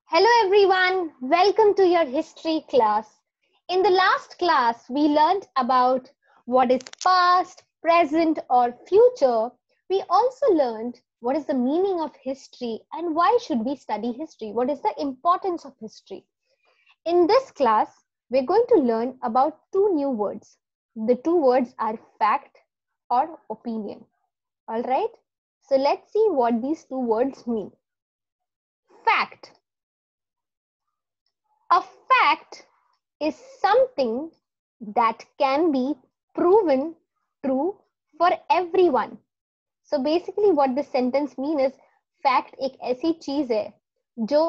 Hello everyone, welcome to your history class. In the last class, we learned about what is past, present or future. We also learned what is the meaning of history and why should we study history? What is the importance of history? In this class, we're going to learn about two new words. The two words are fact or opinion. All right? So let's see what these two words mean. Fact. A fact is something that can be proven true for everyone. So basically what this sentence means is fact एक ऐसी चीज है जो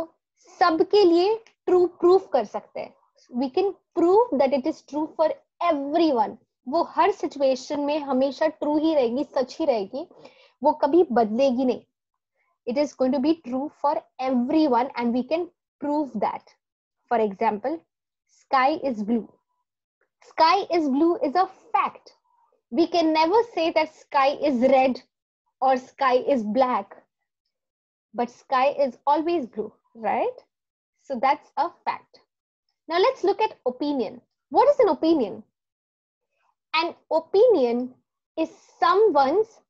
सबके लिए true proof कर सकते हैं. We can prove that it is true for everyone. वो हर situation में हमेशा true ही रहेगी, सच ही रहेगी, वो कभी बदलेगी नहीं. It is going to be true for everyone and we can prove that. For example, sky is blue. Sky is blue is a fact. We can never say that sky is red or sky is black. But sky is always blue, right? So that's a fact. Now let's look at opinion. What is an opinion? An opinion is someone's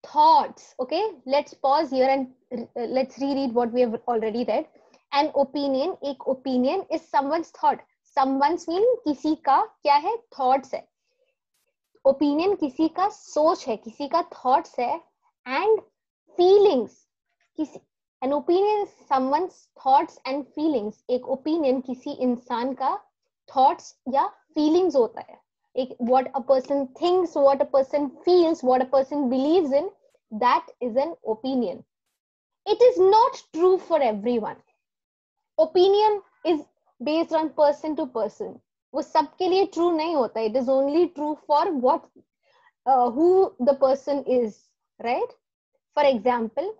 thoughts. Okay, let's pause here and let's reread what we have already read. An opinion, एक opinion is someone's thought. Someone's mean किसी का क्या है? Thoughts है. Opinion किसी का सोच है, किसी का thoughts है, and feelings. An opinion is someone's thoughts and feelings. एक opinion किसी इंसान का thoughts या feelings होता है. What a person thinks, what a person feels, what a person believes in, that is an opinion. It is not true for everyone. Opinion is based on person to person. वो सबके लिए true नहीं होता. It is only true for who the person is, right? For example,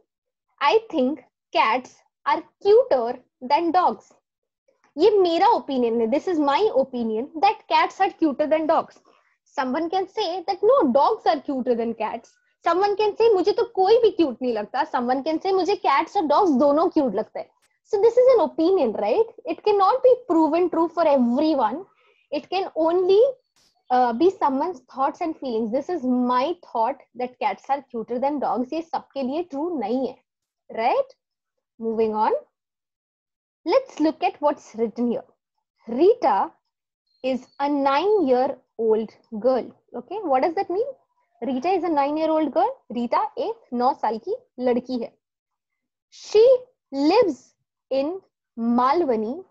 I think cats are cuter than dogs. ये मेरा opinion है. This is my opinion that cats are cuter than dogs. Someone can say that no, dogs are cuter than cats. Someone can say मुझे तो कोई भी cute नहीं लगता. Someone can say मुझे cats और dogs दोनों cute लगते हैं. So this is an opinion, right? It cannot be proven true for everyone. It can only be someone's thoughts and feelings. This is my thought that cats are cuter than dogs. ये सबके लिए true नहीं है, right? Moving on. Let's look at what's written here. Rita is a 9-year-old girl. Okay, what does that mean? Rita is a 9-year-old girl. Rita एक 9 साल की लड़की है. She lives in Malvani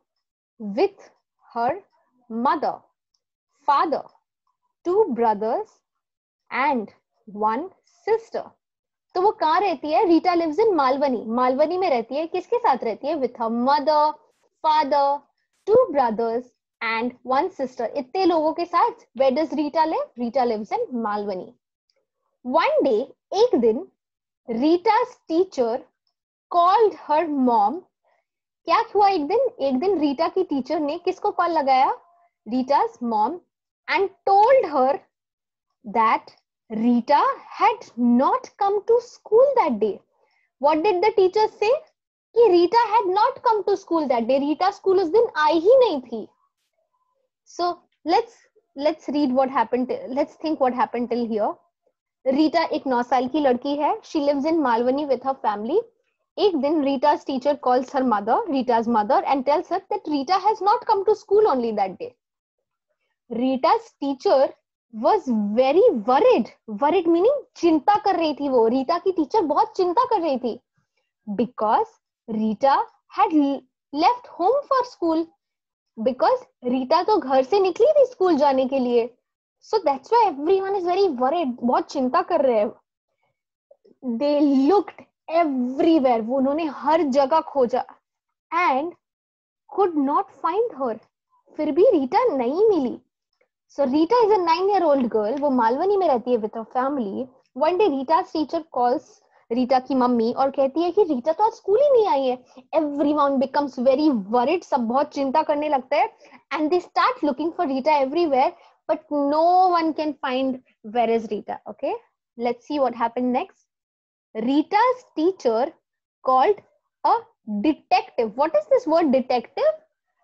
with her mother, father, 2 brothers and 1 sister. तो वो कहाँ रहती है? Rita lives in Malvani. Malvani में रहती है. किसके साथ रहती है? With her mother, father, 2 brothers and 1 sister. इतने लोगों के साथ. Where does Rita live? Rita lives in Malvani. One day, एक दिन, Rita's teacher called her mom. क्या हुआ एक दिन? एक दिन रीटा की टीचर ने किसको कॉल लगाया? Rita's mom and told her that Rita had not come to school that day. What did the teacher say? कि Rita had not come to school that day. Rita school उस दिन आई ही नहीं थी. So let's read what happened. Let's think what happened till here. Rita एक 9 साल की लड़की है. She lives in Malvani with her family. एक दिन Rita's teacher calls her mother, Rita's mother, and tells her that Rita has not come to school only that day. Rita's teacher was very worried. Worried meaning चिंता कर रही थी वो. रीटा की teacher बहुत चिंता कर रही थी. Because Rita had left home for school. Because Rita तो घर से निकली थी स्कूल जाने के लिए. So that's why everyone is very worried. बहुत चिंता कर रहे हैं. They looked everywhere. वो उन्होंने हर जगह खोजा and could not find her. फिर भी रीटा नहीं मिली. So Rita is a 9-year-old girl. वो मालवनी में रहती है with her family. One day Rita's teacher calls Rita की मम्मी और कहती है कि Rita तो आज स्कूल ही नहीं आई है. Everyone becomes very worried. सब बहुत चिंता करने लगते हैं and they start looking for Rita everywhere, but no one can find where is Rita. Okay, let's see what happened next. Rita's teacher called a detective. What is this word detective?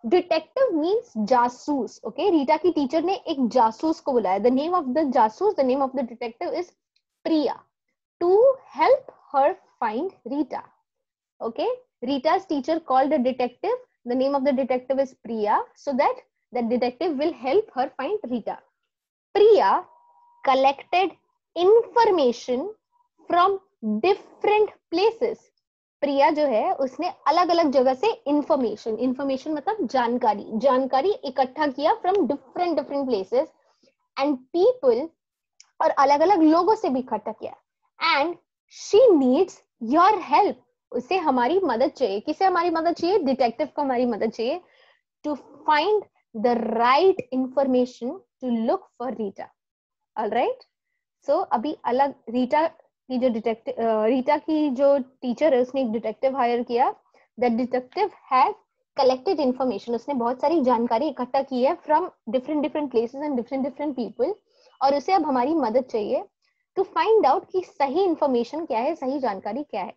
Detective means जासूस. Okay, Rita की teacher ने एक जासूस को बुलाया. The name of the जासूस, the name of the detective is Priya, to help her find Rita. Okay, Rita's teacher called a detective. The name of the detective is Priya, so that the detective will help her find Rita. Priya collected information from different places. प्रिया जो है उसने अलग अलग जगह से information मतलब जानकारी इकट्ठा किया from different different places and people, और अलग अलग लोगों से भी इकट्ठा किया. And she needs your help. उसे हमारी मदद चाहिए. किसे हमारी मदद चाहिए? डिटेक्टिव को हमारी मदद चाहिए to find the right information to look for Rita. Alright, so अभी अलग रीटा की जो टीचर है उसने एक डिटेक्टिव हायर किया. The detective has collected information. उसने बहुत सारी जानकारी इकट्ठा की है from different different places and different different people, और उसे अब हमारी मदद चाहिए टू फाइंड आउट कि सही इंफॉर्मेशन क्या है, सही जानकारी क्या है.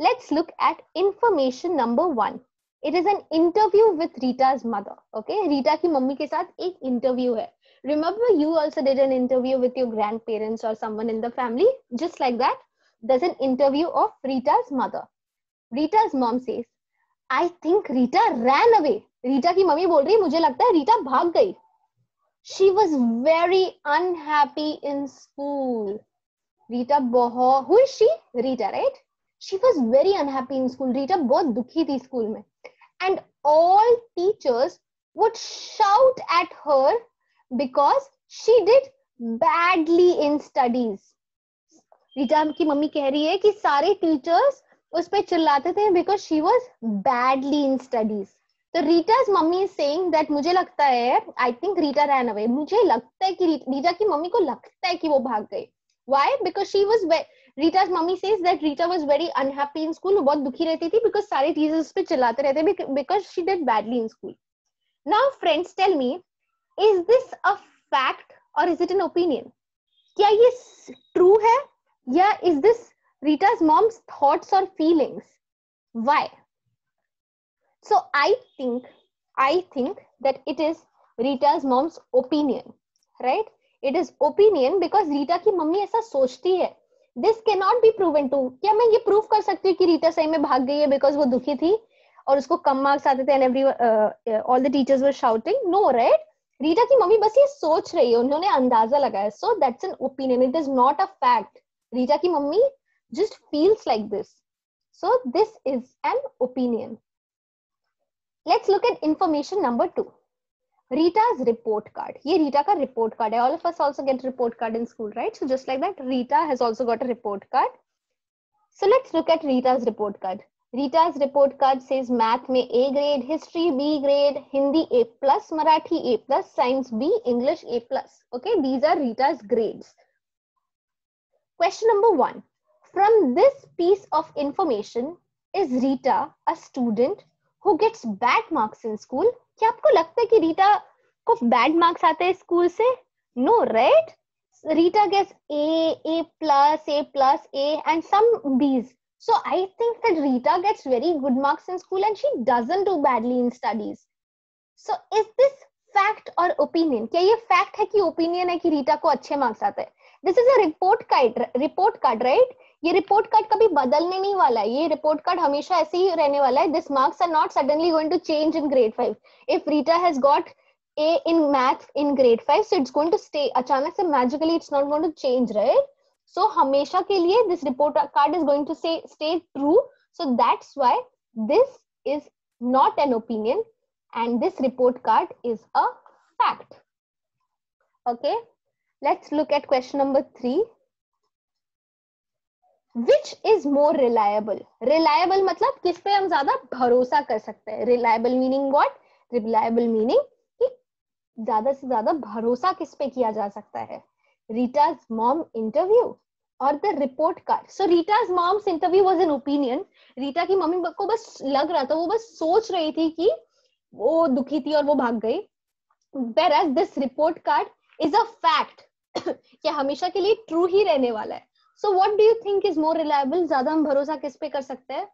Let's look at information number 1. It is an interview with Rita's mother. Okay, Rita की मम्मी के साथ एक interview है. Remember, you also did an interview with your grandparents or someone in the family. Just like that, there's an interview of Rita's mother. Rita's mom says, I think Rita ran away. Rita की mummy बोल रही है मुझे लगता है रीटा भाग गई. She was very unhappy in school. Rita बहुत, who is she? Rita, right? She was very unhappy in school. Rita बहुत दुखी थी स्कूल में. And all teachers would shout at her because she did badly in studies. Rita की mummy कह रही है कि सारे टीचर्स उस पे चिल्लाते थे because she was badly in studies. तो Rita's mummy is saying that मुझे लगता है, I think Rita ran away. मुझे लगता है कि Rita की मम्मी को लगता है कि वो भाग गई. Why? Because she was Rita's mummy says that Rita was very unhappy in school. वो बहुत दुखी रहती थी because सारे teachers पे चिल्लाते रहते because she did badly in school. Now friends, tell me, is this a fact or is it an opinion? क्या ये true है या is this Rita's mom's thoughts or feelings? Why? So I think that it is Rita's mom's opinion, right? It is opinion because Rita की mummy ऐसा सोचती है. This cannot be proven to. क्या मैं ये प्रूव कर सकती हूँ कि रीटा सही में भाग गई है बिकॉज वो दुखी थी और उसको कम मार्क्स आते थे and all the teachers were shouting? No, right? Rita की मम्मी बस ये सोच रही है, उन्होंने अंदाजा लगाया. So that's an opinion, it is not a fact. Rita की mummy just feels like this. So this is an opinion. Let's look at information number 2. Rita's report card. ये Rita का report card है. All of us also get report card in school, right? So just like that, Rita has also got a report card. So let's look at Rita's report card. Rita's report card says math में A grade, history B grade, Hindi A+, Marathi A+, science B, English A+. Okay, these are Rita's grades. Question number 1. From this piece of information, is Rita a student who gets bad marks in school? क्या आपको लगता है कि रीटा को bad marks आते हैं school से? No, right? Rita gets A+, and some B's. So I think that Rita gets very good marks in school and she doesn't do badly in studies. So is this fact or opinion? क्या ये fact है कि opinion है कि रीटा को अच्छे marks आते हैं? This is a report card, right? ये रिपोर्ट कार्ड कभी बदलने नहीं वाला है. ये रिपोर्ट कार्ड हमेशा ऐसे ही रहने वाला है. This marks are not suddenly going to change in grade 5. If Rita has got A in math in grade 5, so it's going to stay. अचानक से magically it's not going to change, right? So हमेशा के लिए this report card is going to stay true. So that's why this is not an opinion and this report card is a fact. Okay, let's look at question number 3. Which is more reliable? Reliable मतलब किस पे हम ज्यादा भरोसा कर सकते हैं. Reliable meaning what? Reliable meaning कि ज्यादा से ज्यादा भरोसा किस पे किया जा सकता है. Rita's mom interview or the report card? So Rita's mom's interview was an opinion. Rita की मम्मी को बस लग रहा था, वो बस सोच रही थी कि वो दुखी थी और वो भाग गई. Whereas this report card is a fact. क्या हमेशा के लिए ट्रू ही रहने वाला है. So what do you think is more reliable? ज्यादा हम भरोसा किस पे कर सकते हैं?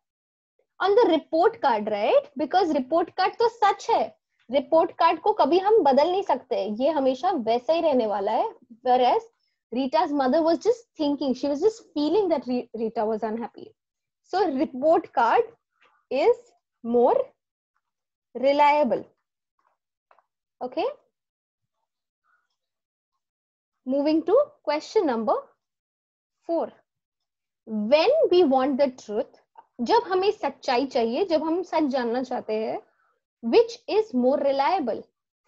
On the report card, right? Because report card तो सच है, रिपोर्ट कार्ड को कभी हम बदल नहीं सकते, ये हमेशा वैसा ही रहने वाला है. Whereas Rita's mother was just thinking, she was just feeling that Rita was unhappy. So report card is more reliable. Okay. Moving to question number 4. When we want the truth, जब हमें सच्चाई चाहिए, जब हम सच जानना चाहते हैं, which is more reliable,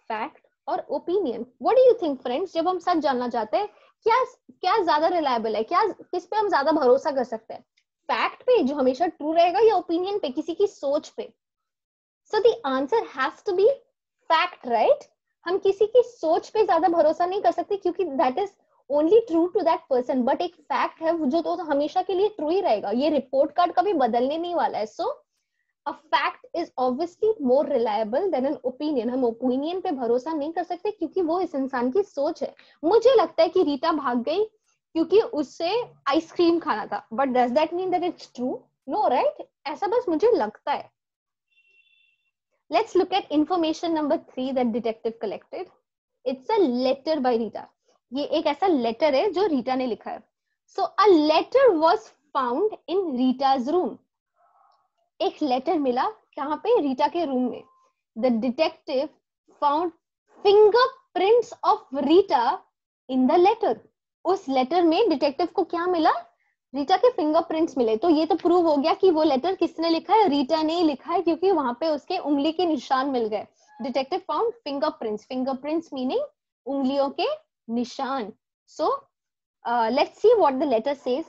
fact और opinion? What do you think, friends? जब हम सच जानना चाहते हैं, क्या ज्यादा रिलायबल है, किस पे हम ज्यादा भरोसा कर सकते हैं? फैक्ट पे जो हमेशा ट्रू रहेगा या ओपिनियन पे, किसी की सोच पे? So the answer has to be fact, right? हम किसी की सोच पे ज्यादा भरोसा नहीं कर सकते क्योंकि that is only true to that person, but एक फैक्ट है जो तो हमेशा के लिए ट्रू ही रहेगा. ये रिपोर्ट कार्ड कभी बदलने नहीं वाला है. सो a fact is obviously more reliable than an opinion. हम ओपिनियन पे भरोसा नहीं कर सकते क्योंकि वो इस इंसान की सोच है. मुझे लगता है कि रीता भाग गई क्योंकि उससे आइसक्रीम खाना था, but does that mean that it's true? No, right? ऐसा बस मुझे लगता है. Let's look at information number 3 that detective collected. It's a letter by Rita. ये एक ऐसा लेटर है जो रीटा ने लिखा है. So a letter was found in Rita's room. एक लेटर मिला कहाँ पे? रीटा के रूम में. The detective found fingerprints of Rita in the letter. उस लेटर में डिटेक्टिव को क्या मिला? रीटा के फिंगरप्रिंट्स मिले. तो ये तो प्रूव हो गया कि वो लेटर किसने लिखा है? रीटा ने ही लिखा है, क्योंकि वहां पे उसके उंगली के निशान मिल गए. Detective found fingerprints. Fingerprints meaning उंगलियों के निशान. So let's see what the letter says.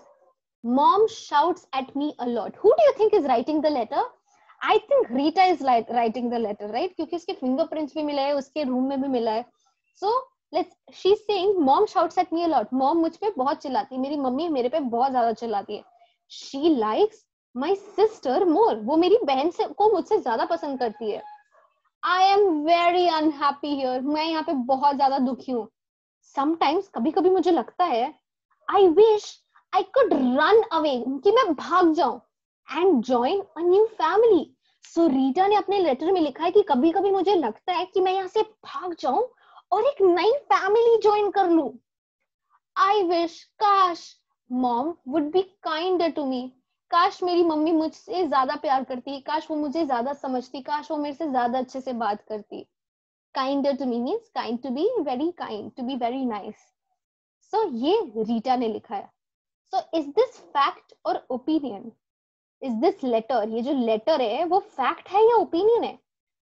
Mom shouts at me a lot. Who do you think is writing the letter? I think Rita is writing the letter, right? क्योंकि उसके fingerprints भी मिला है, उसके room में भी मिला है. So she's saying mom shouts at me a lot. Mom मुझ पे बहुत चिल्लाती है, मेरी मम्मी मेरे पे बहुत ज्यादा चिल्लाती है. She likes my sister more. वो मेरी बहन से को मुझसे ज्यादा पसंद करती है. I am very unhappy here. मैं यहाँ पे बहुत ज्यादा दुखी हूँ. Sometimes कभी कभी मुझे लगता है I wish I could run away, कि मैं भाग जाऊं and join a new family. So Rita ने अपने लेटर में लिखा है कि कभी कभी मुझे लगता है कि मैं यहाँ से भाग जाऊं और एक नई फैमिली ज्वाइन कर लूं. I wish, काश mom would be kinder to me. काश मेरी मम्मी मुझसे ज्यादा प्यार करती, काश वो मुझे ज्यादा समझती, काश वो मेरे से ज्यादा अच्छे से बात करती. Kinder to me means kind, to be very kind, to be very nice. So ये रीटा ने लिखा है. So is this fact or opinion? Is this letter, ये जो letter है वो fact है या opinion है?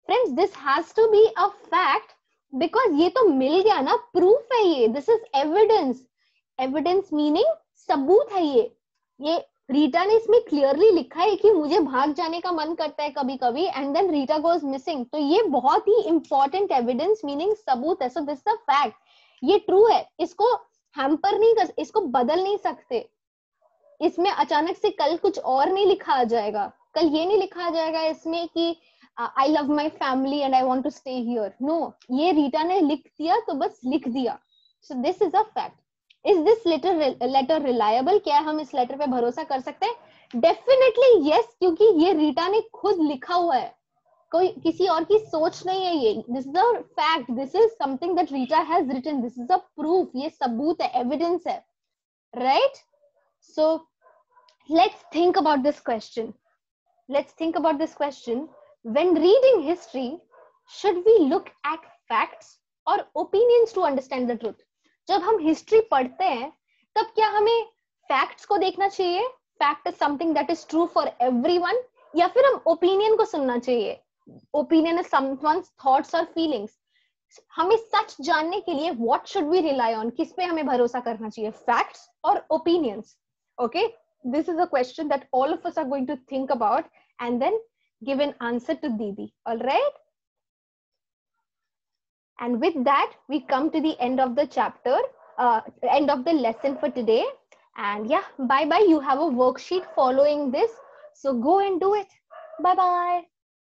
Friends, this has to be a fact because ये तो मिल गया ना, proof है ये. This is evidence. Evidence meaning सबूत है ये रीटा ने इसमें clearly लिखा है कि मुझे भाग जाने का मन करता है कभी कभी and then Rita goes missing. तो ये बहुत ही important evidence meaning सबूत है. So this is a fact. ये true है, इसको हैम्पर नहीं कर, इसको बदल नहीं सकते. इसमें अचानक से कल कुछ और नहीं लिखा आ जाएगा. कल ये नहीं लिखा आ जाएगा इसमें कि I love my family and I want to stay here. No, ये रीटा ने लिख दिया तो बस लिख दिया. So this is a fact. Is this letter reliable? क्या हम इस लेटर पे भरोसा कर सकते हैं? Definitely yes, क्योंकि ये रीटा ने खुद लिखा हुआ है, कोई किसी और की सोच नहीं है ये. This is a fact. This is something that Rita has written. This is a proof. ये सबूत है, evidence है, right? So let's think about this question. When reading history, should we look at facts or opinions to understand the truth? जब हम history पढ़ते हैं तब क्या हमें facts को देखना चाहिए? Fact is something that is true for everyone, या फिर हम opinion को सुनना चाहिए? Opinion is someone's thoughts or feelings. हमें सच जानने के लिए what should we rely on? किस पे हमें भरोसा करना चाहिए? Facts or opinions? Okay, this is a question that all of us are going to think about and then give an answer to Didi. All right? And with that, we come to the end of the chapter, end of the lesson for today. And yeah, bye-bye. You have a worksheet following this. So go and do it. Bye-bye.